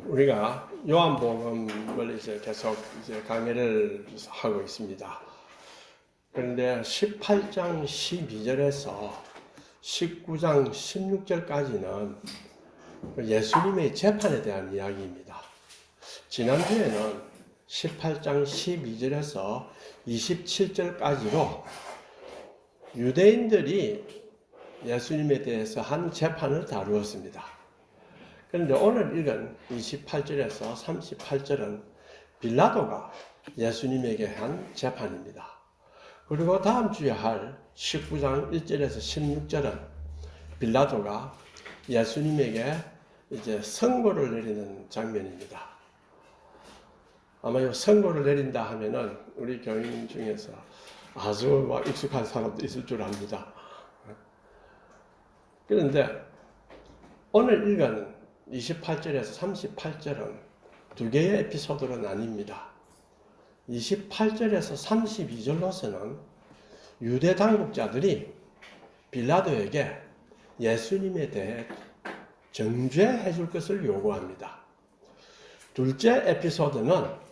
우리가 요한복음을 이제 계속 강의를 하고 있습니다. 그런데 18장 12절에서 19장 16절까지는 예수님의 재판에 대한 이야기입니다. 지난주에는 18장 12절에서 27절까지로 유대인들이 예수님에 대해서 한 재판을 다루었습니다. 그런데 오늘 읽은 28절에서 38절은 빌라도가 예수님에게 한 재판입니다. 그리고 다음 주에 할 19장 1절에서 16절은 빌라도가 예수님에게 이제 선고를 내리는 장면입니다. 아마 이 선고를 내린다 하면은 우리 교인 중에서 아주 익숙한 사람도 있을 줄 압니다. 그런데 오늘 읽은 28절에서 38절은 두 개의 에피소드로 나뉩니다. 28절에서 32절로서는 유대 당국자들이 빌라도에게 예수님에 대해 정죄해 줄 것을 요구합니다. 둘째 에피소드는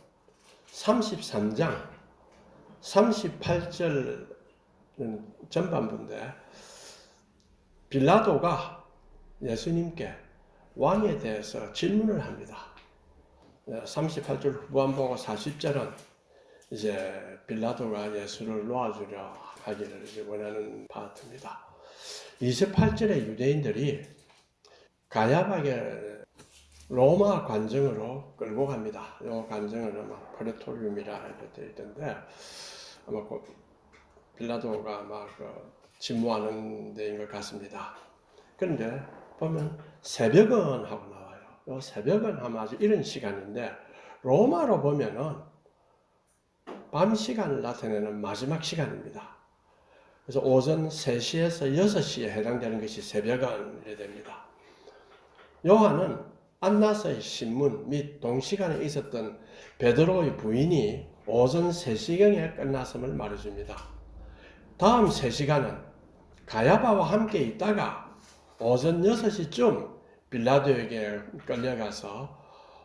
33장 38절 전반부인데 빌라도가 예수님께 왕에 대해서 질문을 합니다. 38절 후반부고 40절은 이제 빌라도가 예수를 놓아주려 하기를 원하는 파트입니다. 28절에 유대인들이 가야바게 로마 관정으로 끌고 갑니다. 이 관정은 아마 프레토리움이라 이렇게 되어 있던데 아마 빌라도가 아마 집무하는 데인 것 같습니다. 그런데 보면 새벽은 하고 나와요. 이 새벽은 하면 아주 이른 시간인데 로마로 보면은 밤 시간을 나타내는 마지막 시간입니다. 그래서 오전 3시에서 6시에 해당되는 것이 새벽은이 됩니다. 요한은 안나서의 신문 및 동시간에 있었던 베드로의 부인이 오전 3시경에 끝났음을 말해줍니다. 다음 3시간은 가야바와 함께 있다가 오전 6시쯤 빌라도에게 끌려가서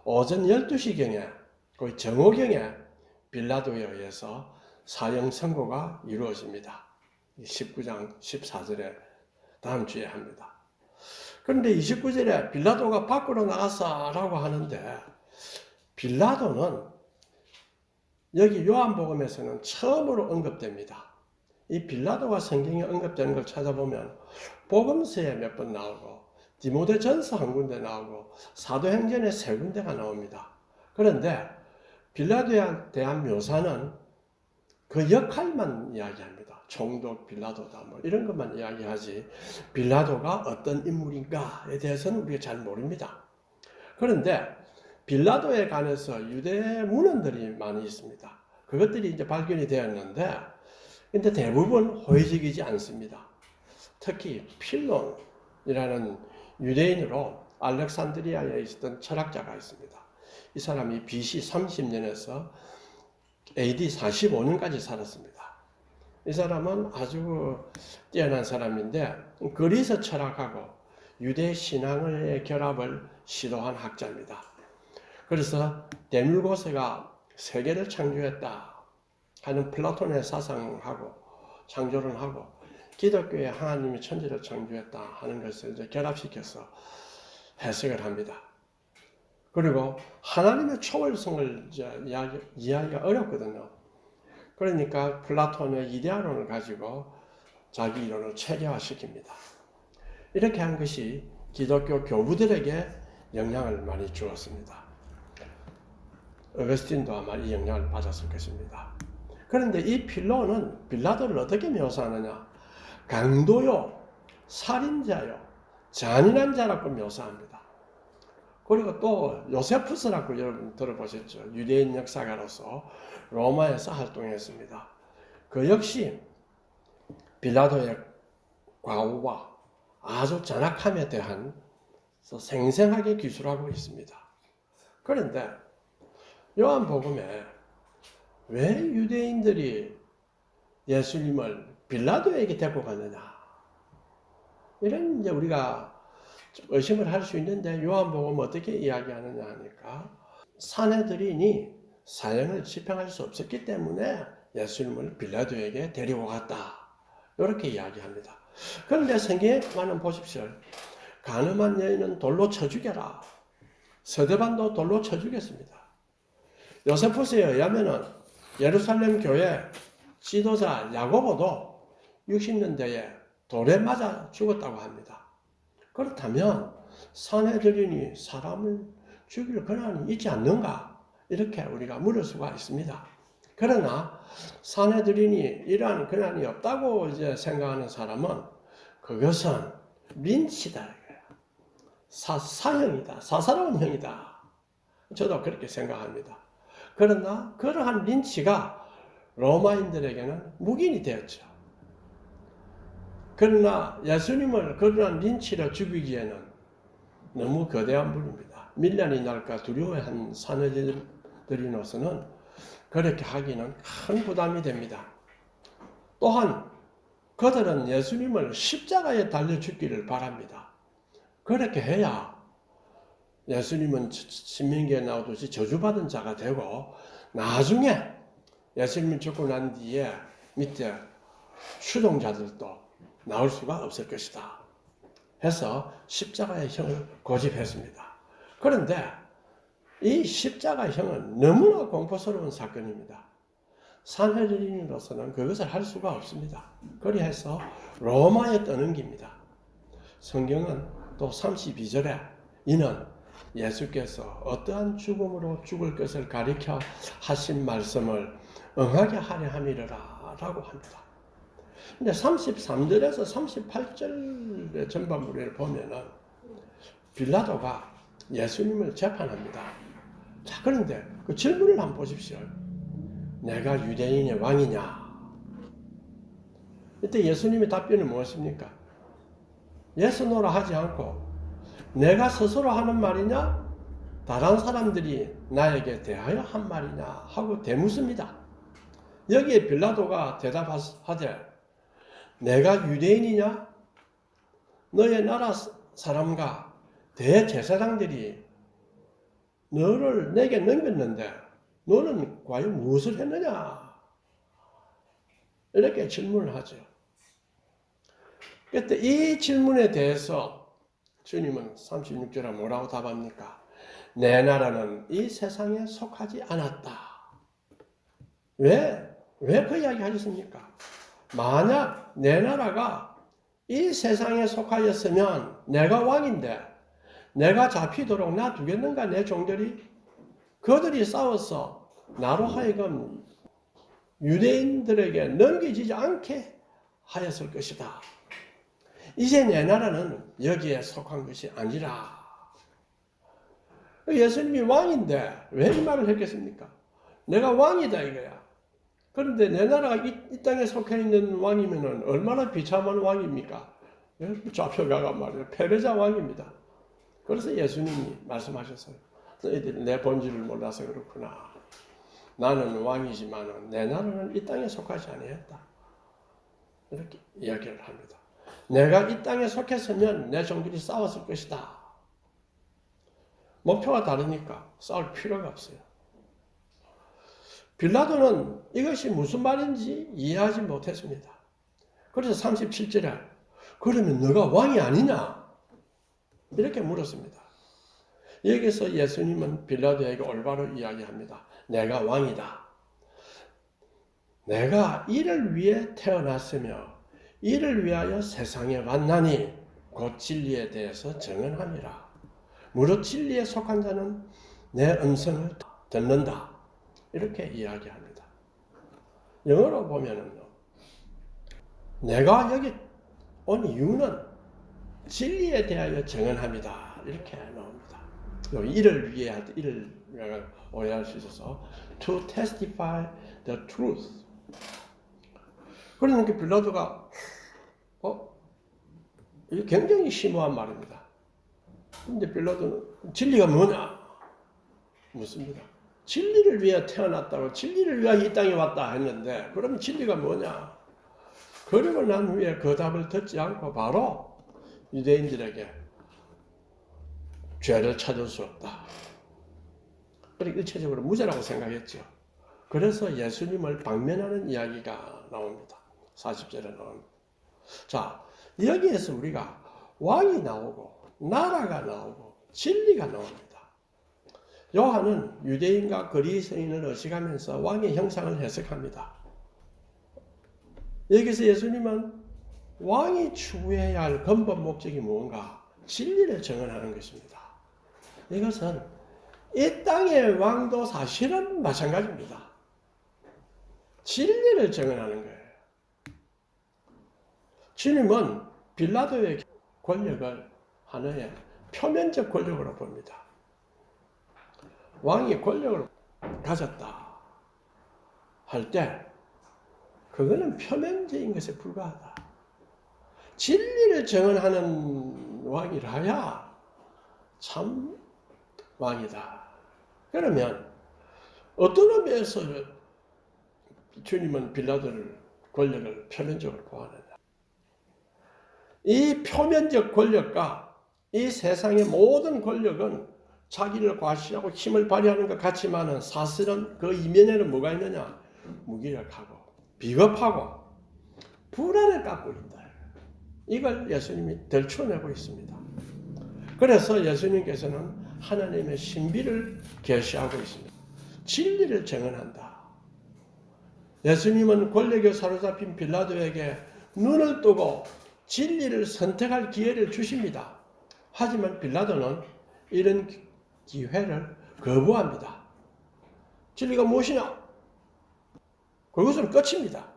오전 12시경에 거의 정오경에 빌라도에 의해서 사형 선고가 이루어집니다. 19장 14절에 다음 주에 합니다. 그런데 29절에 빌라도가 밖으로 나갔어라고 하는데 빌라도는 여기 요한복음에서는 처음으로 언급됩니다. 이 빌라도가 성경에 언급되는 걸 찾아보면 복음서에 몇 번 나오고 디모데전서 한 군데 나오고 사도행전에 3군데가 나옵니다. 그런데 빌라도에 대한 묘사는 그 역할만 이야기합니다. 총독 빌라도다 뭐 이런 것만 이야기하지 빌라도가 어떤 인물인가에 대해서는 우리가 잘 모릅니다. 그런데 빌라도에 관해서 유대 문헌들이 많이 있습니다. 그것들이 이제 발견이 되었는데 근데 대부분 호의적이지 않습니다. 특히 필론이라는 유대인으로 알렉산드리아에 있었던 철학자가 있습니다. 이 사람이 BC 30년에서 AD 45년까지 살았습니다. 이 사람은 아주 뛰어난 사람인데 그리스 철학하고 유대 신앙의 결합을 시도한 학자입니다. 그래서 데밀고스가 세계를 창조했다 하는 플라톤의 사상하고 창조를 하고 기독교의 하나님이 천지를 창조했다 하는 것을 이제 결합시켜서 해석을 합니다. 그리고 하나님의 초월성을 이해하기가 어렵거든요. 그러니까 플라톤의 이데아론을 가지고 자기 이론을 체계화시킵니다. 이렇게 한 것이 기독교 교부들에게 영향을 많이 주었습니다. 어거스틴도 아마 이 영향을 받았을 것입니다. 그런데 이 필론은 빌라도를 어떻게 묘사하느냐? 강도요, 살인자요, 잔인한 자라고 묘사합니다. 그리고 또 요세푸스라고 여러분 들어보셨죠? 유대인 역사가로서 로마에서 활동했습니다. 그 역시 빌라도의 과오와 아주 잔악함에 대한 생생하게 기술하고 있습니다. 그런데 요한복음에 왜 유대인들이 예수님을 빌라도에게 데리고 갔느냐? 이런 이제 우리가 의심을 할 수 있는데 요한복음 어떻게 이야기하느냐 하니까 산헤드린이 사형을 집행할 수 없었기 때문에 예수님을 빌라도에게 데리고 갔다. 이렇게 이야기합니다. 그런데 성경에만 보십시오. 간음한 여인은 돌로 쳐 죽여라. 서대반도 돌로 쳐 죽였습니다. 요세푸스에 의하면은 예루살렘 교회 지도자 야고보도 60년대에 돌에 맞아 죽었다고 합니다. 그렇다면 산헤드린이 사람을 죽일 권한이 있지 않는가? 이렇게 우리가 물을 수가 있습니다. 그러나 산헤드린이 이러한 권한이 없다고 이제 생각하는 사람은 그것은 린치다. 사형이다. 사사로운 형이다. 저도 그렇게 생각합니다. 그러나 그러한 린치가 로마인들에게는 묵인이 되었죠. 그러나 예수님을 그러한 린치로 죽이기에는 너무 거대한 불입니다. 밀란이 날까 두려워한 산헤드린으로서는 그렇게 하기는 큰 부담이 됩니다. 또한 그들은 예수님을 십자가에 달려 죽기를 바랍니다. 그렇게 해야 예수님은 신명기에 나오듯이 저주받은 자가 되고 나중에 예수님이 죽고 난 뒤에 밑에 추종자들도 나올 수가 없을 것이다. 해서 십자가의 형을 고집했습니다. 그런데 이 십자가형은 너무나 공포스러운 사건입니다. 산헤드린으로서는 그것을 할 수가 없습니다. 그리해서 로마에 떠넘깁니다. 성경은 또 32절에 이는 예수께서 어떠한 죽음으로 죽을 것을 가리켜 하신 말씀을 응하게 하려 함이라 라고 합니다. 근데 33절에서 38절의 전반부를 보면은 빌라도가 예수님을 재판합니다. 자, 그런데 그 질문을 한번 보십시오. 내가 유대인의 왕이냐? 이때 예수님의 답변은 무엇입니까? 예스노라 하지 않고 내가 스스로 하는 말이냐? 다른 사람들이 나에게 대하여 한 말이냐? 하고 대묻습니다. 여기에 빌라도가 대답하되 내가 유대인이냐? 너의 나라 사람과 대제사장들이 너를 내게 넘겼는데 너는 과연 무엇을 했느냐? 이렇게 질문을 하죠. 그때 이 질문에 대해서 주님은 36절에 뭐라고 답합니까? 내 나라는 이 세상에 속하지 않았다. 왜 그 이야기 하셨습니까? 만약 내 나라가 이 세상에 속하였으면 내가 왕인데 내가 잡히도록 놔두겠는가 내 종들이? 그들이 싸워서 나로 하여금 유대인들에게 넘겨지지 않게 하였을 것이다. 이제 내 나라는 여기에 속한 것이 아니라 예수님이 왕인데 왜 이 말을 했겠습니까? 내가 왕이다 이거야. 그런데 내 나라가 이 땅에 속해 있는 왕이면 얼마나 비참한 왕입니까? 잡혀가가 말이에요. 패배자 왕입니다. 그래서 예수님이 말씀하셨어요. 너희들이 내 본질을 몰라서 그렇구나. 나는 왕이지만 내 나라는 이 땅에 속하지 아니했다. 이렇게 이야기를 합니다. 내가 이 땅에 속했으면 내 종들이 싸웠을 것이다. 목표가 다르니까 싸울 필요가 없어요. 빌라도는 이것이 무슨 말인지 이해하지 못했습니다. 그래서 37절에 그러면 너가 왕이 아니냐? 이렇게 물었습니다. 여기서 예수님은 빌라도에게 올바로 이야기합니다. 내가 왕이다. 내가 이를 위해 태어났으며 이를 위하여 세상에 왔나니 곧 진리에 대해서 증언함이라. 무릇 진리에 속한 자는 내 음성을 듣는다. 이렇게 이야기합니다. 영어로 보면은요. 내가 여기 온 이유는 진리에 대하여 증언합니다. 이렇게 나옵니다. 이를 위해 이를 오해할 수 있어서 to testify the truth. 그러니까 빌라도가 이게 굉장히 심오한 말입니다. 근데 빌라도는 진리가 뭐냐? 묻습니다. 진리를 위해 태어났다고 진리를 위해 이 땅에 왔다 했는데 그럼 진리가 뭐냐? 그리고 난 후에 그 답을 듣지 않고 바로 유대인들에게 죄를 찾을 수 없다. 그러니까 일체적으로 무죄라고 생각했죠. 그래서 예수님을 방면하는 이야기가 나옵니다. 40절에 나옵니다. 자, 여기에서 우리가 왕이 나오고 나라가 나오고 진리가 나옵니다. 요한은 유대인과 그리스인을 의식하면서 왕의 형상을 해석합니다. 여기서 예수님은 왕이 추구해야 할 근본 목적이 무언가? 진리를 정언하는 것입니다. 이것은 이 땅의 왕도 사실은 마찬가지입니다. 진리를 정언하는 거예요. 주님은 빌라도의 권력을 하나의 표면적 권력으로 봅니다. 왕이 권력을 가졌다 할 때 그거는 표면적인 것에 불과하다. 진리를 정언하는 왕이라야 참 왕이다. 그러면 어떤 의미에서 주님은 빌라도를 권력을 표면적으로 보았느냐? 이 표면적 권력과 이 세상의 모든 권력은 자기를 과시하고 힘을 발휘하는 것 같지만은 사실은 그 이면에는 뭐가 있느냐? 무기력하고 비겁하고 불안을 갖고 있다. 이걸 예수님이 들춰내고 있습니다. 그래서 예수님께서는 하나님의 신비를 계시하고 있습니다. 진리를 정언한다. 예수님은 권력에 사로잡힌 빌라도에게 눈을 뜨고 진리를 선택할 기회를 주십니다. 하지만 빌라도는 이런 기회를 거부합니다. 진리가 무엇이냐? 그것은 끝입니다.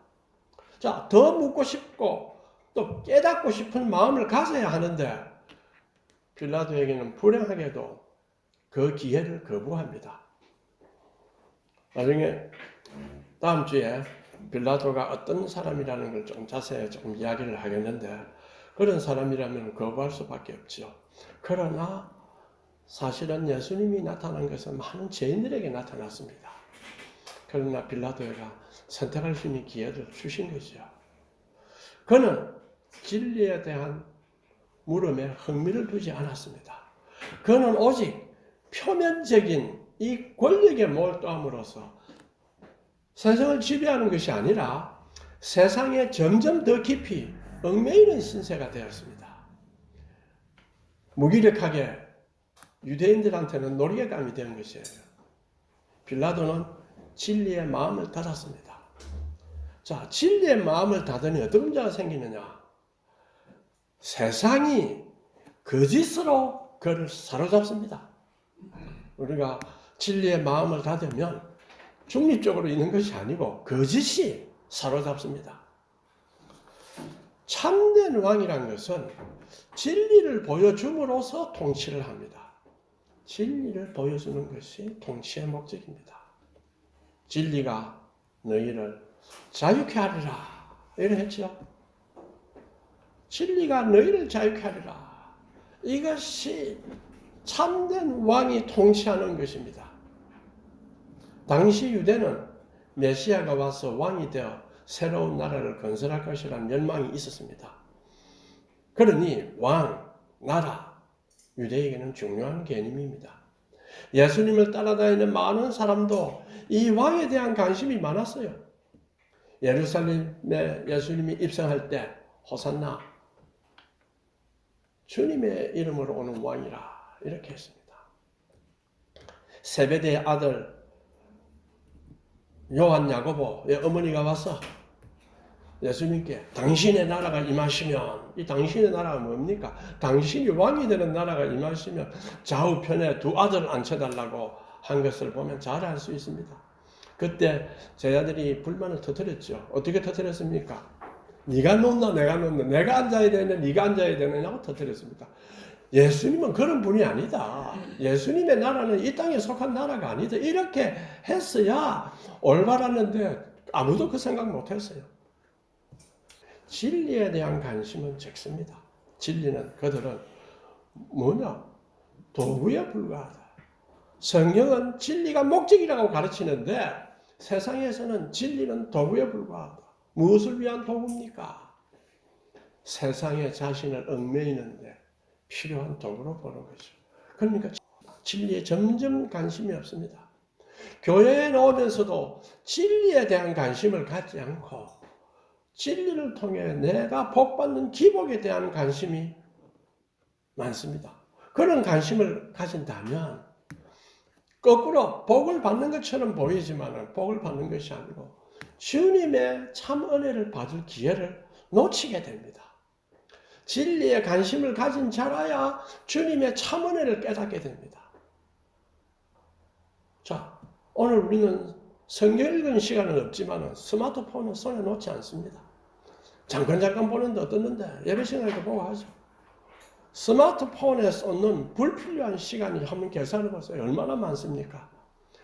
자, 더 묻고 싶고 또 깨닫고 싶은 마음을 가져야 하는데 빌라도에게는 불행하게도 그 기회를 거부합니다. 나중에 다음 주에 빌라도가 어떤 사람이라는 걸 좀 자세히 조금 이야기를 하겠는데 그런 사람이라면 거부할 수밖에 없죠. 그러나 사실은 예수님이 나타난 것은 많은 죄인들에게 나타났습니다. 그러나 빌라도가 선택할 수 있는 기회를 주신 것이죠. 그는 진리에 대한 물음에 흥미를 두지 않았습니다. 그는 오직 표면적인 이 권력에 몰두함으로써 세상을 지배하는 것이 아니라 세상에 점점 더 깊이 얽매이는 신세가 되었습니다. 무기력하게 유대인들한테는 놀이감이 된 것이에요. 빌라도는 진리의 마음을 닫았습니다. 자, 진리의 마음을 닫으니 어떤 문제가 생기느냐? 세상이 거짓으로 그를 사로잡습니다. 우리가 진리의 마음을 닫으면 중립적으로 있는 것이 아니고 거짓이 사로잡습니다. 참된 왕이란 것은 진리를 보여줌으로써 통치를 합니다. 진리를 보여주는 것이 통치의 목적입니다. 진리가 너희를 자유케 하리라. 이래 했죠. 진리가 너희를 자유케 하리라. 이것이 참된 왕이 통치하는 것입니다. 당시 유대는 메시아가 와서 왕이 되어 새로운 나라를 건설할 것이라는 열망이 있었습니다. 그러니 왕, 나라, 유대에게는 중요한 개념입니다. 예수님을 따라다니는 많은 사람도 이 왕에 대한 관심이 많았어요. 예루살렘에 예수님이 입성할 때 호산나, 주님의 이름으로 오는 왕이라 이렇게 했습니다. 세베대의 아들 요한 야고보의 어머니가 와서 예수님께 당신의 나라가 임하시면, 이 당신의 나라가 뭡니까? 당신이 왕이 되는 나라가 임하시면 좌우편에 두 아들을 앉혀달라고 한 것을 보면 잘 알 수 있습니다. 그때 제자들이 불만을 터뜨렸죠. 어떻게 터뜨렸습니까? 네가 놓나 내가 놓나, 내가 앉아야 되느냐 네가 앉아야 되느냐고 터뜨렸습니다. 예수님은 그런 분이 아니다. 예수님의 나라는 이 땅에 속한 나라가 아니다. 이렇게 했어야 올바랐는데 아무도 그 생각 못했어요. 진리에 대한 관심은 적습니다. 진리는 그들은 뭐냐? 도구에 불과하다. 성경은 진리가 목적이라고 가르치는데 세상에서는 진리는 도구에 불과하다. 무엇을 위한 도구입니까? 세상에 자신을 얽매이는데 필요한 도구로 보는 거죠. 그러니까 진리에 점점 관심이 없습니다. 교회에 나오면서도 진리에 대한 관심을 갖지 않고 진리를 통해 내가 복받는 기복에 대한 관심이 많습니다. 그런 관심을 가진다면 거꾸로 복을 받는 것처럼 보이지만 복을 받는 것이 아니고 주님의 참 은혜를 받을 기회를 놓치게 됩니다. 진리에 관심을 가진 자라야 주님의 참 은혜를 깨닫게 됩니다. 자, 오늘 우리는 성경 읽은 시간은 없지만 스마트폰은 손에 놓지 않습니다. 잠깐 보는데 어떻는데 예배 시간에도 보고 하죠. 스마트폰에 쏟는 불필요한 시간이 한번 계산해 보세요. 얼마나 많습니까?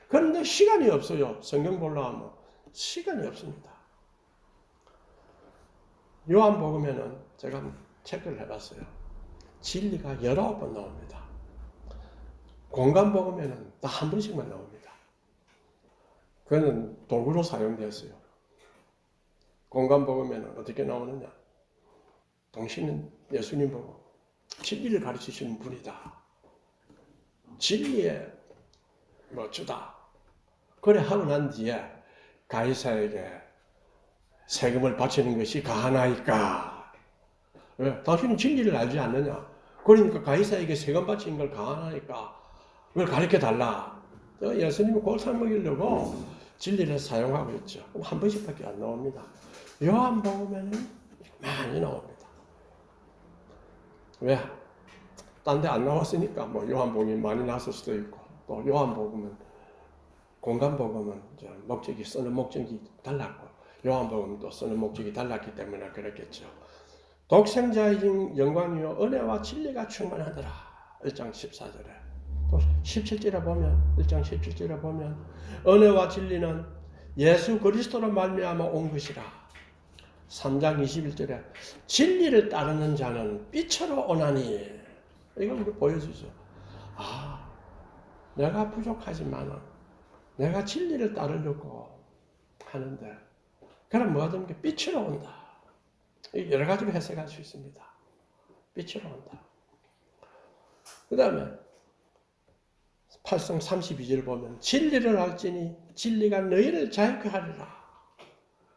그런데 시간이 없어요. 성경 보려고 하면 시간이 없습니다. 요한복음에는 제가 체크를 해봤어요. 진리가 19번 나옵니다. 공간복음에는 딱 한 번씩만 나옵니다. 그거는 도구로 사용되었어요. 공간복음에는 어떻게 나오느냐? 당신은 예수님 보고 진리를 가르치시는 분이다. 진리의 주다. 그래 하고 난 뒤에 가이사에게 세금을 바치는 것이 가하나이까? 왜? 당신은 진리를 알지 않느냐? 그러니까 가이사에게 세금 바치는 걸 가하나이까? 그걸 가르쳐달라. 예수님은 골탕 먹이려고 진리를 사용하고 있죠. 한 번씩밖에 안 나옵니다. 요한복음에는 많이 나옵니다. 왜? 딴 데 안 나왔으니까 요한복음이 많이 나왔을 수도 있고 또 요한복음은 공간복음은 목적이 쓰는 목적이 달랐고 요한복음은 또 쓰는 목적이 달랐기 때문에 그렇겠죠. 독생자의 영광이요 은혜와 진리가 충만하더라. 1장 14절에 또 17절에 보면 1장 17절에 보면 은혜와 진리는 예수 그리스도로 말미암아 온 것이라. 3장 21절에 진리를 따르는 자는 빛으로 오나니. 이걸 보여주죠. 아, 내가 부족하지만 내가 진리를 따르려고 하는데 그럼 뭐가 됩니까? 빛으로 온다. 여러 가지로 해석할 수 있습니다. 빛으로 온다. 그 다음에 8장 32절 보면 진리를 알지니 진리가 너희를 자유케 하리라.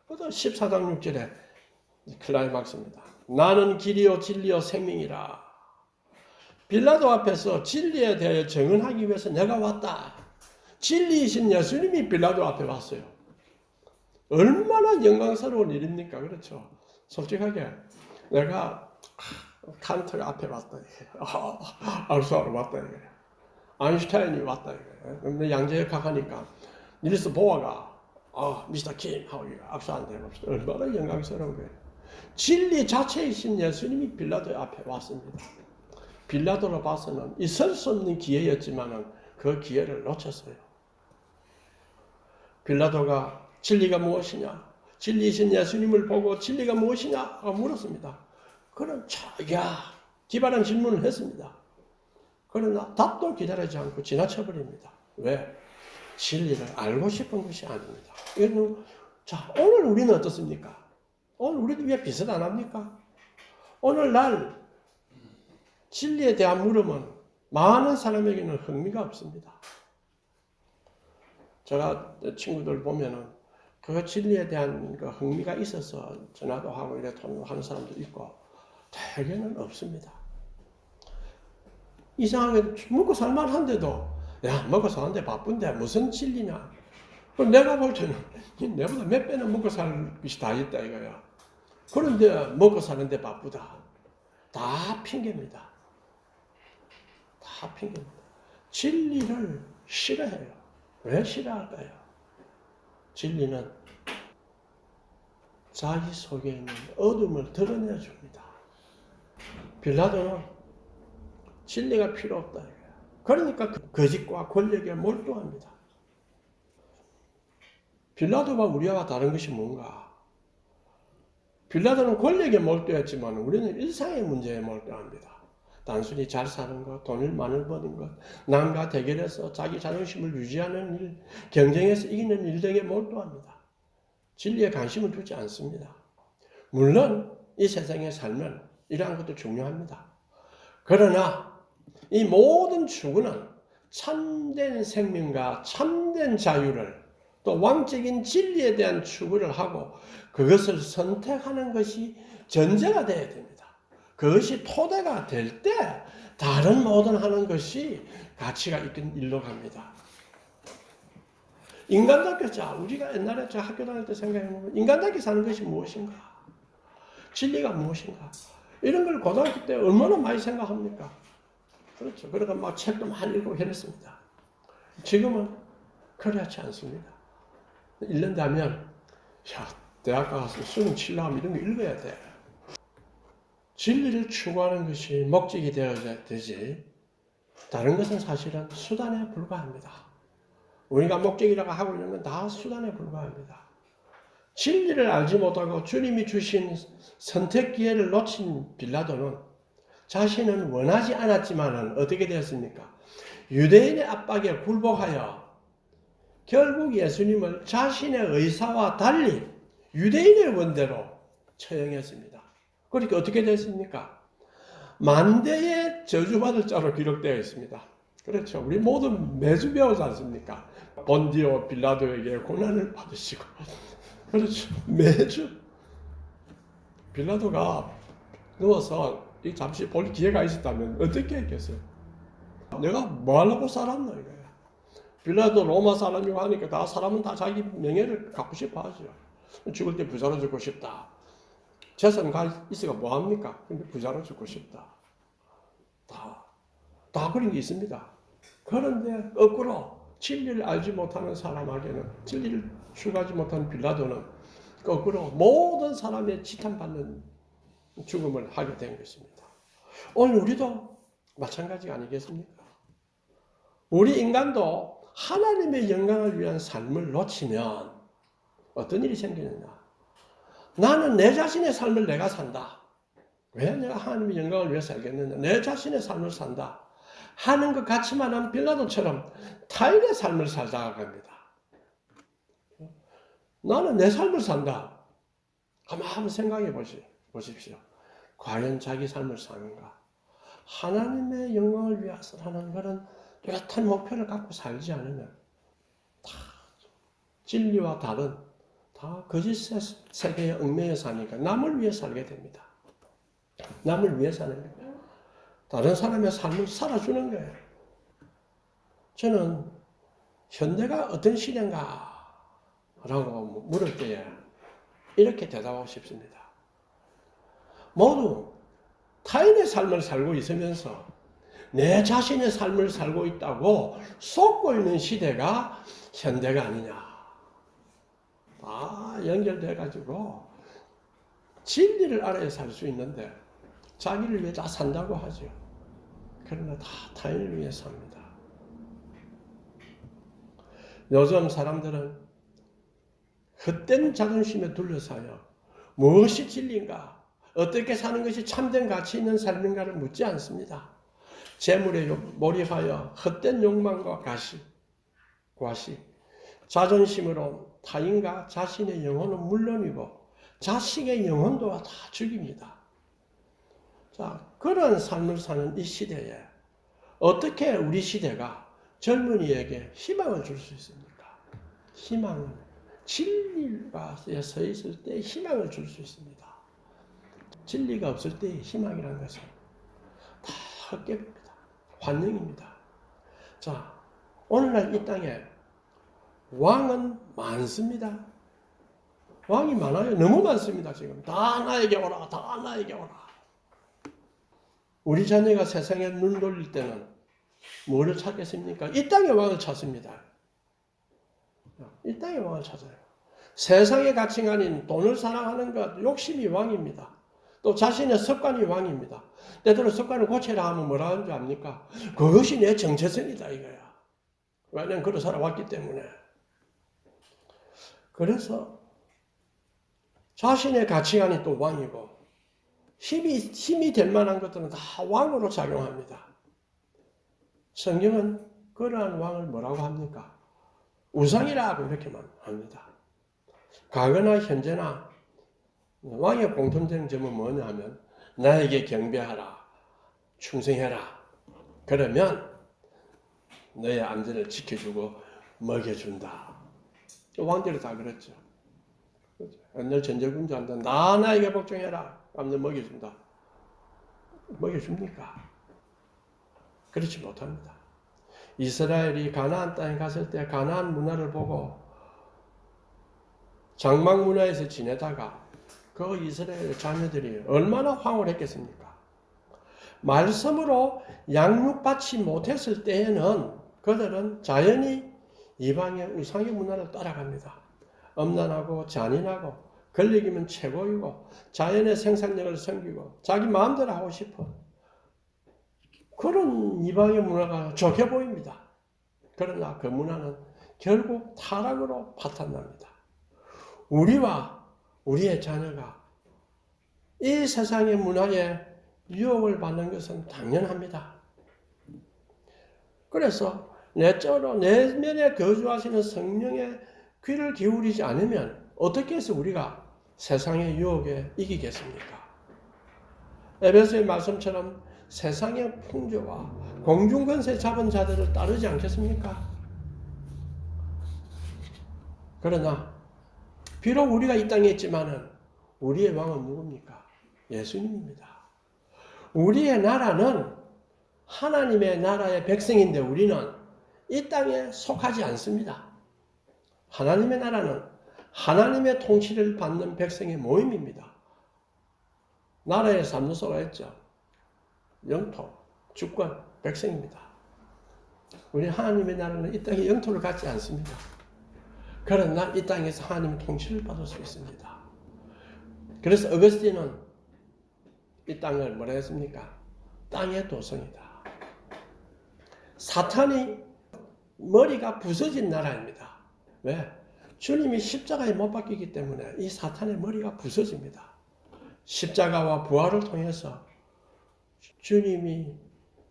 또 14장 6절에 클라이막스입니다. 나는 길이요 진리요 생명이라. 빌라도 앞에서 진리에 대하여 증언하기 위해서 내가 왔다. 진리이신 예수님이 빌라도 앞에 왔어요. 얼마나 영광스러운 일입니까? 그렇죠? 솔직하게 내가 칸트 앞에 왔다. 알수하러 왔다. 아인슈타인이 왔다. 근데 양재역학 하니까 닐스 보아가 미스터 킴 하고 악수한대. 얼마나 영광스러운 거예요. 진리 자체이신 예수님이 빌라도 앞에 왔습니다. 빌라도로 봐서는 있을 수 없는 기회였지만 그 기회를 놓쳤어요. 빌라도가 진리가 무엇이냐? 진리이신 예수님을 보고 진리가 무엇이냐? 하고 물었습니다. 그는 기발한 질문을 했습니다. 그러나 답도 기다리지 않고 지나쳐버립니다. 왜? 진리를 알고 싶은 것이 아닙니다. 오늘 우리는 어떻습니까? 오늘 우리도 왜 비슷 안 합니까? 오늘날 진리에 대한 물음은 많은 사람에게는 흥미가 없습니다. 제가 친구들 보면은 그 진리에 대한 그 흥미가 있어서 전화도 하고 이래 하는 사람도 있고 대개는 없습니다. 이상하게 먹고 살만한데도 먹고 사는데 바쁜데 무슨 진리냐? 내가 볼 때는 내보다 몇 배는 먹고 살 것이 다 있다 이거야. 그런데 먹고 사는데 바쁘다. 다 핑계입니다. 다 핑계입니다. 진리를 싫어해요. 왜 싫어할까요? 진리는 자기 속에 있는 어둠을 드러내줍니다. 빌라도는 진리가 필요 없다. 그러니까 거짓과 권력에 몰두합니다. 빌라도와 우리와 다른 것이 뭔가? 빌라도는 권력에 몰두했지만 우리는 일상의 문제에 몰두합니다. 단순히 잘 사는 것, 돈을 많이 버는 것, 남과 대결해서 자기 자존심을 유지하는 일, 경쟁에서 이기는 일 등에 몰두합니다. 진리에 관심을 두지 않습니다. 물론 이 세상에 살면 이러한 것도 중요합니다. 그러나 이 모든 추구는 참된 생명과 참된 자유를 또 왕적인 진리에 대한 추구를 하고 그것을 선택하는 것이 전제가 되어야 됩니다. 그것이 토대가 될 때 다른 모든 하는 것이 가치가 있긴 일로 갑니다. 인간답게, 자, 우리가 옛날에 저 학교 다닐 때 생각해보면 인간답게 사는 것이 무엇인가? 진리가 무엇인가? 이런 걸 고등학교 때 얼마나 많이 생각합니까? 그렇죠. 그러니까 막 책도 많이 읽고 그랬습니다. 지금은 그렇지 않습니다. 1년 되면, 야, 대학 가서 수능 치려면 이런 거 읽어야 돼. 진리를 추구하는 것이 목적이 되어야 되지, 다른 것은 사실은 수단에 불과합니다. 우리가 목적이라고 하고 있는 건 다 수단에 불과합니다. 진리를 알지 못하고 주님이 주신 선택 기회를 놓친 빌라도는 자신은 원하지 않았지만 어떻게 되었습니까? 유대인의 압박에 굴복하여 결국 예수님을 자신의 의사와 달리 유대인의 원대로 처형했습니다. 그러니까 어떻게 됐습니까? 만대의 저주받을 자로 기록되어 있습니다. 그렇죠. 우리 모두 매주 배우지 않습니까? 본디오 빌라도에게 고난을 받으시고, 그렇죠. 매주 빌라도가 누워서 잠시 볼 기회가 있었다면 어떻게 했겠어요? 내가 뭐 하려고 살았나 이거야. 빌라도 로마 사람이고 하니까 다 사람은 다 자기 명예를 갖고 싶어 하죠. 죽을 때 부자로 죽고 싶다. 재산 있어가 뭐합니까? 근데 부자로 죽고 싶다. 다 그런 게 있습니다. 그런데 거꾸로 진리를 알지 못하는 사람에게는, 진리를 추구하지 못하는 빌라도는 거꾸로 모든 사람의 지탄받는 죽음을 하게 된 것입니다. 오늘 우리도 마찬가지 아니겠습니까? 우리 인간도 하나님의 영광을 위한 삶을 놓치면 어떤 일이 생기느냐? 나는 내 자신의 삶을 내가 산다. 왜 내가 하나님의 영광을 위해 살겠느냐? 내 자신의 삶을 산다 하는 것 같지만 한 빌라도처럼 타인의 삶을 살다가 갑니다. 나는 내 삶을 산다. 한번 생각해 보십시오. 과연 자기 삶을 사는가? 하나님의 영광을 위해서 하는 그런 뚜렷한 목표를 갖고 살지 않으면 다 진리와 다른 다 거짓 세계에 얽매여 사니까 남을 위해 살게 됩니다. 남을 위해 사는 거예요. 다른 사람의 삶을 살아주는 거예요. 저는 현대가 어떤 시대인가? 라고 물을 때에 이렇게 대답하고 싶습니다. 모두 타인의 삶을 살고 있으면서 내 자신의 삶을 살고 있다고 속고 있는 시대가 현대가 아니냐. 다 연결돼가지고 진리를 알아야 살 수 있는데 자기를 위해 다 산다고 하죠. 그러나 다 타인을 위해 삽니다. 요즘 사람들은 헛된 자존심에 둘러싸여 무엇이 진리인가, 어떻게 사는 것이 참된 가치 있는 삶인가를 묻지 않습니다. 재물에 몰입하여 헛된 욕망과 과시, 자존심으로 타인과 자신의 영혼은 물론이고 자식의 영혼도 다 죽입니다. 자, 그런 삶을 사는 이 시대에 어떻게 우리 시대가 젊은이에게 희망을 줄 수 있습니까? 희망은 진리가 서 있을 때 희망을 줄 수 있습니다. 진리가 없을 때 희망이라는 것은 다 헛개입니다. 환영입니다. 자, 오늘날 이 땅에 왕은 많습니다. 왕이 많아요. 너무 많습니다. 지금 다 나에게 오라, 다 나에게 오라. 우리 자녀가 세상에 눈 돌릴 때는 뭐를 찾겠습니까? 이 땅의 왕을 찾습니다. 이 땅의 왕을 찾아요. 세상의 가치가 아닌 돈을 사랑하는 것, 욕심이 왕입니다. 또 자신의 습관이 왕입니다. 때때로 습관을 고치라 하면 뭐라 하는 줄 압니까? 그것이 내 정체성이다 이거야. 왜냐하면 그렇게 살아왔기 때문에. 그래서 자신의 가치관이 또 왕이고 힘이 될 만한 것들은 다 왕으로 작용합니다. 성경은 그러한 왕을 뭐라고 합니까? 우상이라고 이렇게만 합니다. 과거나 현재나 왕의 공통된 점은 뭐냐 하면 나에게 경배하라, 충성해라, 그러면 너의 안전을 지켜주고 먹여준다. 왕들이 다 그랬죠. 옛날 전제군주한테 나에게 복종해라. 그럼 너 먹여준다. 먹여줍니까? 그렇지 못합니다. 이스라엘이 가나안 땅에 갔을 때 가나안 문화를 보고 장막 문화에서 지내다가 그 이스라엘 자녀들이 얼마나 황홀했겠습니까? 말씀으로 양육받지 못했을 때에는 그들은 자연히 이방의 우상의 문화를 따라갑니다. 엄난하고 잔인하고 권력이면 최고이고 자연의 생산력을 섬기고 자기 마음대로 하고 싶어. 그런 이방의 문화가 좋게 보입니다. 그러나 그 문화는 결국 타락으로 파탄납니다. 우리와 우리의 자녀가 이 세상의 문화에 유혹을 받는 것은 당연합니다. 그래서 내적으로 내면에 거주하시는 성령의 귀를 기울이지 않으면 어떻게 해서 우리가 세상의 유혹에 이기겠습니까? 에베소의 말씀처럼 세상의 풍조와 공중권세 잡은 자들을 따르지 않겠습니까? 그러나 비록 우리가 이 땅에 있지만은 우리의 왕은 누굽니까? 예수님입니다. 우리의 나라는 하나님의 나라의 백성인데 우리는 이 땅에 속하지 않습니다. 하나님의 나라는 하나님의 통치를 받는 백성의 모임입니다. 나라의 삼루소가 있죠. 영토, 주권, 백성입니다. 우리 하나님의 나라는 이 땅에 영토를 갖지 않습니다. 그러나 이 땅에서 하나님의 통치를 받을 수 있습니다. 그래서 어거스틴은 이 땅을 뭐라 했습니까? 땅의 도성이다. 사탄이 머리가 부서진 나라입니다. 왜? 주님이 십자가에 못 박히기 때문에 이 사탄의 머리가 부서집니다. 십자가와 부활을 통해서 주님이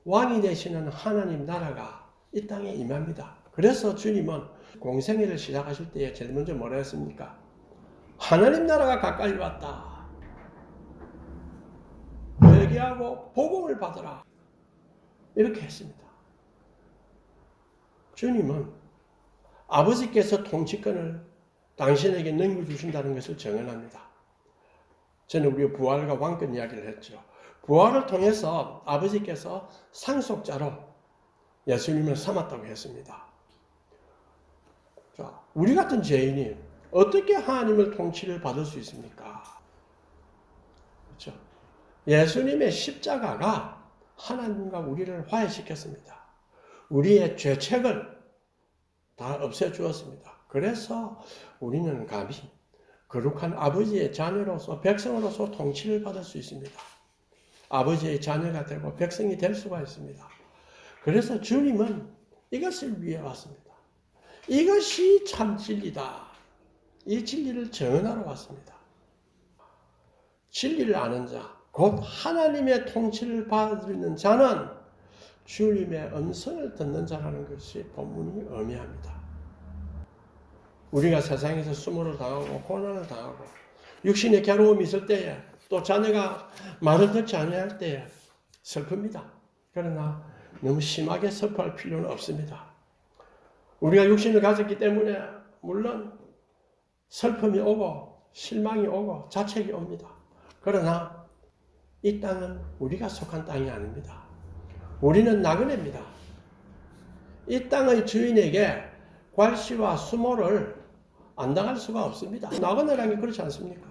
왕이 되시는 하나님 나라가 이 땅에 임합니다. 그래서 주님은 공생애를 시작하실 때에 제일 먼저 뭐라 했습니까? 하나님 나라가 가까이 왔다. 회개하고 복음을 받으라. 이렇게 했습니다. 주님은 아버지께서 통치권을 당신에게 넘겨주신다는 것을 정언합니다. 저는 우리가 부활과 왕권 이야기를 했죠. 부활을 통해서 아버지께서 상속자로 예수님을 삼았다고 했습니다. 자, 우리 같은 죄인이 어떻게 하나님을 통치를 받을 수 있습니까? 그렇죠? 예수님의 십자가가 하나님과 우리를 화해시켰습니다. 우리의 죄책을 다 없애주었습니다. 그래서 우리는 감히 거룩한 아버지의 자녀로서 백성으로서 통치를 받을 수 있습니다. 아버지의 자녀가 되고 백성이 될 수가 있습니다. 그래서 주님은 이것을 위해 왔습니다. 이것이 참 진리다. 이 진리를 정언하러 왔습니다. 진리를 아는 자, 곧 하나님의 통치를 받는 자는 주님의 음성을 듣는 자라는 것이 본문이 의미합니다. 우리가 세상에서 수모를 당하고 고난을 당하고 육신의 괴로움이 있을 때에 또 자녀가 말을 듣지 아니할 때에 슬픕니다. 그러나 너무 심하게 슬퍼할 필요는 없습니다. 우리가 육신을 가졌기 때문에 물론 슬픔이 오고 실망이 오고 자책이 옵니다. 그러나 이 땅은 우리가 속한 땅이 아닙니다. 우리는 나그네입니다. 이 땅의 주인에게 괄시와 수모를 안 당할 수가 없습니다. 나그네라는 게 그렇지 않습니까?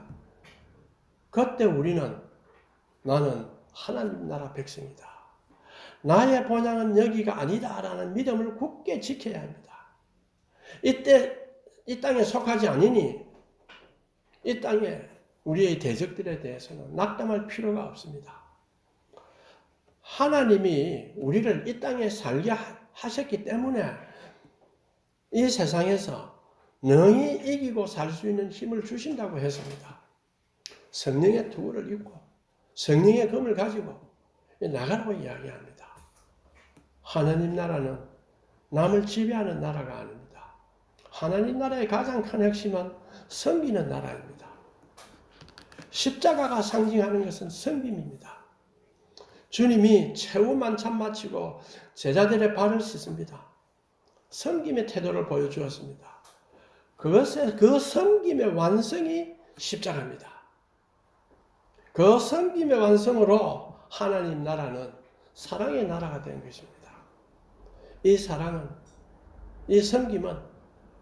그때 우리는 나는 하나님 나라 백성이다. 나의 본향은 여기가 아니다라는 믿음을 굳게 지켜야 합니다. 이때 이 땅에 속하지 않으니 이 땅에 우리의 대적들에 대해서는 낙담할 필요가 없습니다. 하나님이 우리를 이 땅에 살게 하셨기 때문에 이 세상에서 능히 이기고 살 수 있는 힘을 주신다고 했습니다. 성령의 투구를 입고 성령의 검을 가지고 나가라고 이야기합니다. 하나님 나라는 남을 지배하는 나라가 아닙니다. 하나님 나라의 가장 큰 핵심은 섬기는 나라입니다. 십자가가 상징하는 것은 섬김입니다. 주님이 최후 만찬 마치고 제자들의 발을 씻습니다. 섬김의 태도를 보여주었습니다. 그 섬김의 완성이 십자가입니다. 그 섬김의 완성으로 하나님 나라는 사랑의 나라가 된 것입니다. 이 사랑은, 이 섬김은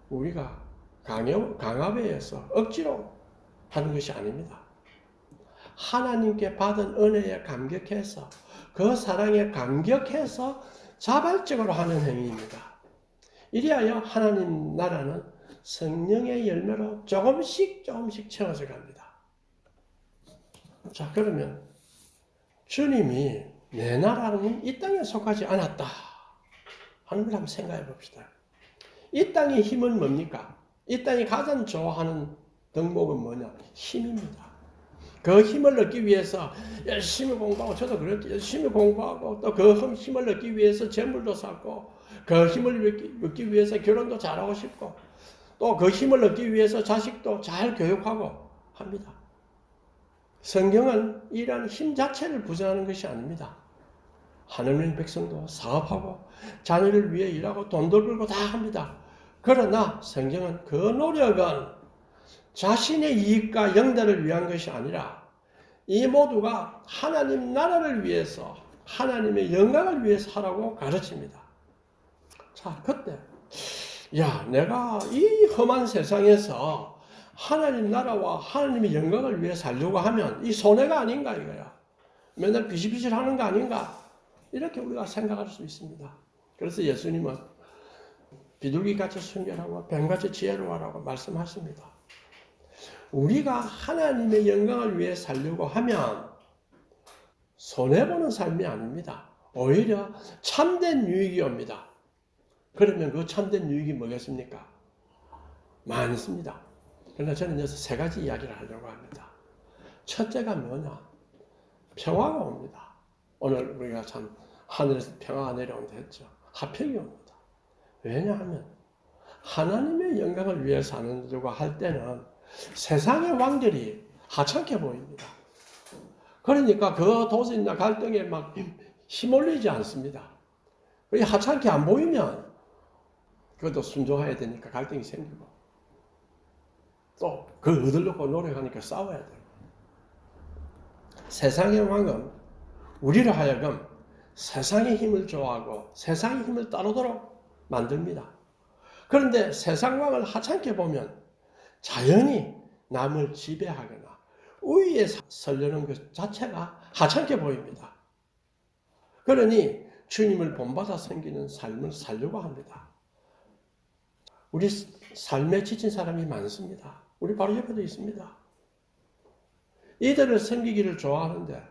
우리가 강압에 의해서 억지로 하는 것이 아닙니다. 하나님께 받은 은혜에 감격해서, 그 사랑에 감격해서 자발적으로 하는 행위입니다. 이리하여 하나님 나라는 성령의 열매로 조금씩 채워져 갑니다. 자, 그러면 주님이 내 나라는 이 땅에 속하지 않았다 하는 걸 한번 생각해 봅시다. 이 땅의 힘은 뭡니까? 이 땅이 가장 좋아하는 덕목은 뭐냐? 힘입니다. 그 힘을 얻기 위해서 열심히 공부하고, 저도 그랬죠. 열심히 공부하고, 또 그 힘을 얻기 위해서 재물도 쌓고, 그 힘을 얻기 위해서 결혼도 잘하고 싶고, 또 그 힘을 얻기 위해서 자식도 잘 교육하고 합니다. 성경은 이러한 힘 자체를 부정하는 것이 아닙니다. 하나님의 백성도 사업하고 자녀를 위해 일하고 돈도 벌고 다 합니다. 그러나 성경은 그 노력은 자신의 이익과 영달을 위한 것이 아니라 이 모두가 하나님 나라를 위해서, 하나님의 영광을 위해서 하라고 가르칩니다. 자, 그때 내가 이 험한 세상에서 하나님 나라와 하나님의 영광을 위해 살려고 하면 이 손해가 아닌가 이거야. 맨날 비실비실 하는 거 아닌가? 이렇게 우리가 생각할 수 있습니다. 그래서 예수님은 비둘기같이 순결하고 뱀같이 지혜로워라고 말씀하십니다. 우리가 하나님의 영광을 위해 살려고 하면 손해보는 삶이 아닙니다. 오히려 참된 유익이 옵니다. 그러면 그 참된 유익이 뭐겠습니까? 많습니다. 그러나 저는 여기서 세 가지 이야기를 하려고 합니다. 첫째가 뭐냐? 평화가 옵니다. 오늘 우리가 참 하늘에서 평화가 내려온다 했죠. 화평이 옵니다. 왜냐하면 하나님의 영광을 위해 사는다고 할 때는 세상의 왕들이 하찮게 보입니다. 그러니까 그 도전이나 갈등에 막 힘올리지 않습니다. 하찮게 안 보이면 그것도 순종해야 되니까 갈등이 생기고, 또 그걸 얻으려고 노력하니까 싸워야 돼요. 세상의 왕은 우리로 하여금 세상의 힘을 좋아하고 세상의 힘을 따르도록 만듭니다. 그런데 세상 왕을 하찮게 보면 자연히 남을 지배하거나 우위에 서려는 것 자체가 하찮게 보입니다. 그러니 주님을 본받아 생기는 삶을 살려고 합니다. 우리 삶에 지친 사람이 많습니다. 우리 바로 옆에도 있습니다. 이들을 섬기기를 좋아하는데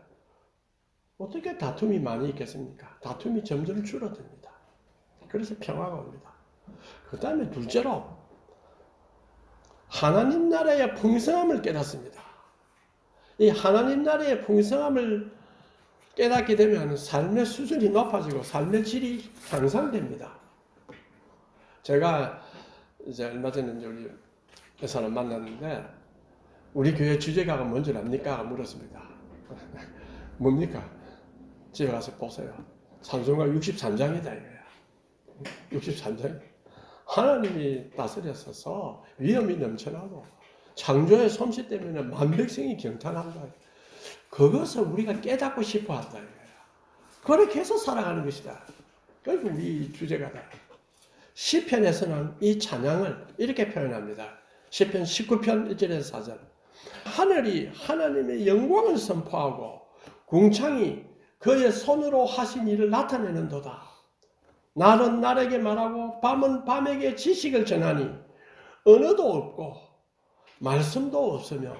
어떻게 다툼이 많이 있겠습니까? 다툼이 점점 줄어듭니다. 그래서 평화가 옵니다. 그 다음에 둘째로 하나님 나라의 풍성함을 깨닫습니다. 이 하나님 나라의 풍성함을 깨닫게 되면 삶의 수준이 높아지고 삶의 질이 향상됩니다. 제가 이제 얼마 전에 우리 사람 만났는데 우리 교회 주제가가 뭔지 압니까? 물었습니다. 뭡니까? 집에 가서 보세요. 찬송가 63장이다 이거야. 63장. 하나님이 다스렸어서 위엄이 넘쳐나고 창조의 솜씨 때문에 만백성이 경탄한다. 그것을 우리가 깨닫고 싶어 한다 이거야. 그렇게 해서 살아가는 것이다. 그러니까 우리 주제가다. 시편에서는 이 찬양을 이렇게 표현합니다. 시편 19편 1절에서 4절. 하늘이 하나님의 영광을 선포하고 궁창이 그의 손으로 하신 일을 나타내는도다. 날은 날에게 말하고 밤은 밤에게 지식을 전하니 언어도 없고 말씀도 없으며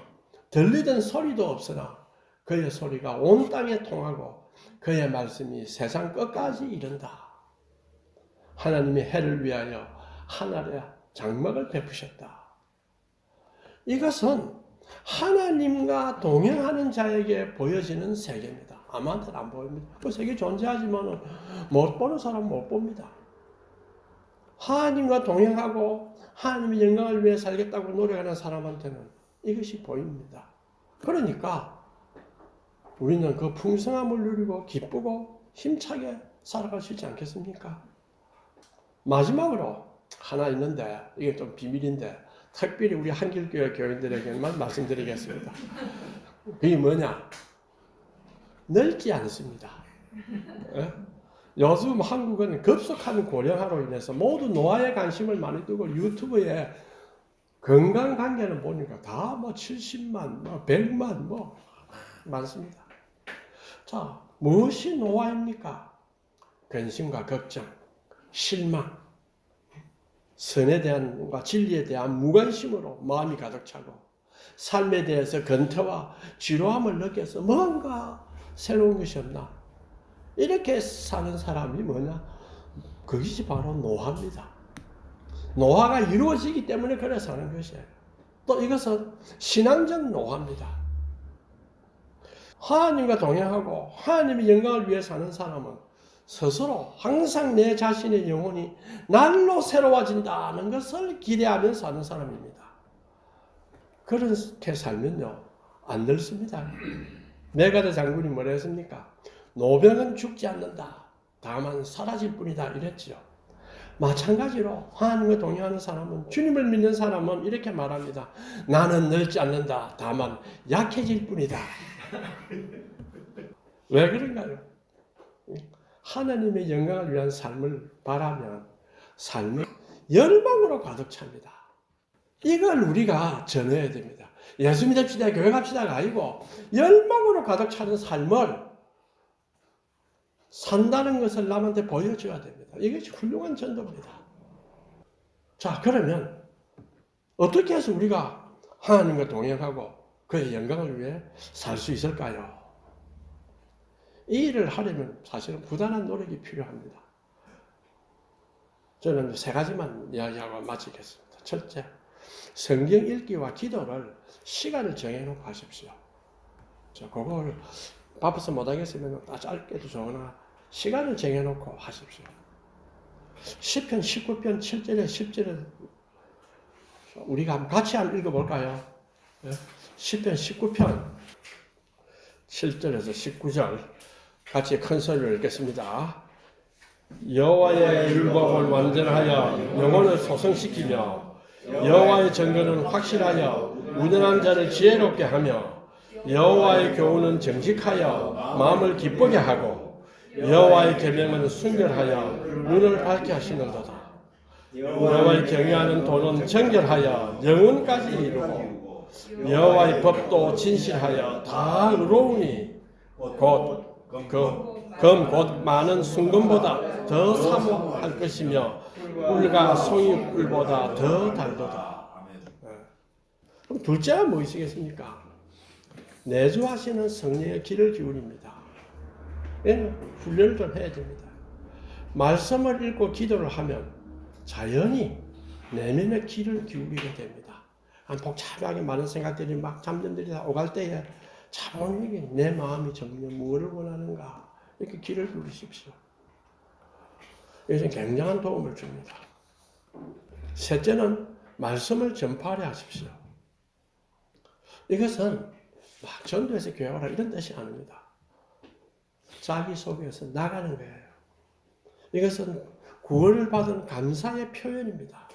들리던 소리도 없으나 그의 소리가 온 땅에 통하고 그의 말씀이 세상 끝까지 이른다. 하나님이 해를 위하여 하늘에 장막을 베푸셨다. 이것은 하나님과 동행하는 자에게 보여지는 세계입니다. 아무한테는 안 보입니다. 그 세계 존재하지만 못 보는 사람은 못 봅니다. 하나님과 동행하고 하나님의 영광을 위해 살겠다고 노력하는 사람한테는 이것이 보입니다. 그러니까 우리는 그 풍성함을 누리고 기쁘고 힘차게 살아갈 수 있지 않겠습니까? 마지막으로 하나 있는데 이게 좀 비밀인데 특별히 우리 한길교회 교인들에게만 말씀드리겠습니다. 그게 뭐냐? 늙지 않습니다. 예? 요즘 한국은 급속한 고령화로 인해서 모두 노화에 관심을 많이 두고 유튜브에 건강 관계는 보니까 다 뭐 70만, 뭐 100만 뭐 많습니다. 자, 무엇이 노화입니까? 근심과 걱정, 실망, 선에 대한과 진리에 대한 무관심으로 마음이 가득 차고 삶에 대해서 근태와 지루함을 느껴서 뭔가 새로운 것이 없나? 이렇게 사는 사람이 뭐냐? 그것이 바로 노화입니다. 노화가 이루어지기 때문에 그래 사는 것이에요. 또 이것은 신앙적 노화입니다. 하나님과 동행하고 하나님의 영광을 위해 사는 사람은 스스로 항상 내 자신의 영혼이 날로 새로워진다는 것을 기대하며 사는 사람입니다. 그렇게 살면요, 안 늙습니다. 메가드 장군이 뭐라 했습니까? 노병은 죽지 않는다. 다만 사라질 뿐이다. 이랬지요. 마찬가지로 하나님과 동행하는 사람은, 주님을 믿는 사람은 이렇게 말합니다. 나는 늙지 않는다. 다만 약해질 뿐이다. 왜 그런가요? 하나님의 영광을 위한 삶을 바라면 삶은 열망으로 가득 찹니다. 이걸 우리가 전해야 됩니다. 예수 믿읍시다, 교회 갑시다가 아니고 열망으로 가득 차는 삶을 산다는 것을 남한테 보여줘야 됩니다. 이것이 훌륭한 전도입니다. 자, 그러면 어떻게 해서 우리가 하나님과 동행하고 그의 영광을 위해 살 수 있을까요? 이 일을 하려면 사실은 부단한 노력이 필요합니다. 저는 세 가지만 이야기하고 마치겠습니다. 첫째, 성경 읽기와 기도를 시간을 정해놓고 하십시오. 자, 그걸 바빠서 못하겠으면 짧게도 좋으나 시간을 정해놓고 하십시오. 시편 19편 7절에 10절에 우리가 같이 한번 읽어볼까요? 시편 19편 7절에서 19절 같이 큰 소리로 읽겠습니다. 여호와의 율법을 완전하여 영혼을 소성시키며 여호와의 정죄는 확실하여 운행한 자를 지혜롭게 하며 여호와의 교훈은 정직하여 마음을 기쁘게 하고 여호와의 계명은 순결하여 눈을 밝게 하시는도다. 여호와의 경외하는 도는 정결하여 영혼까지 이루고 여호와의 법도 진실하여 다 의로우니 곧 많은 순금보다 더 사모할 것이며 꿀과 송이꿀보다 더 달도다. 그럼 둘째가 무엇이겠습니까? 내주하시는 성령의 귀를 기울입니다. 훈련을 좀 해야 됩니다. 말씀을 읽고 기도를 하면 자연히 내면의 귀를 기울이게 됩니다. 복잡하게 많은 생각들이 막 잠잠들이 다 오갈 때에 차분하게 내 마음이 정말 무엇을 원하는가 이렇게 귀를 기울이십시오. 이것은 굉장한 도움을 줍니다. 셋째는 말씀을 전파하려 하십시오. 이것은 막 전도해서 교회하라 이런 뜻이 아닙니다. 자기 속에서 나가는 거예요. 이것은 구원을 받은 감사의 표현입니다.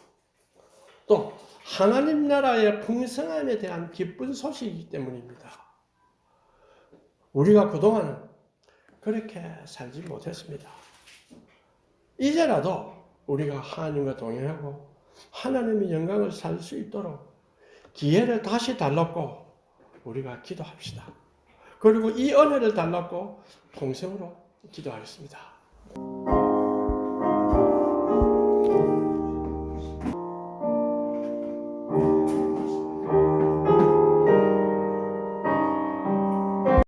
또 하나님 나라의 풍성함에 대한 기쁜 소식이기 때문입니다. 우리가 그동안 그렇게 살지 못했습니다. 이제라도 우리가 하나님과 동행하고 하나님의 영광을 살 수 있도록 기회를 다시 달라고 우리가 기도합시다. 그리고 이 은혜를 달라고 통성으로 기도하겠습니다.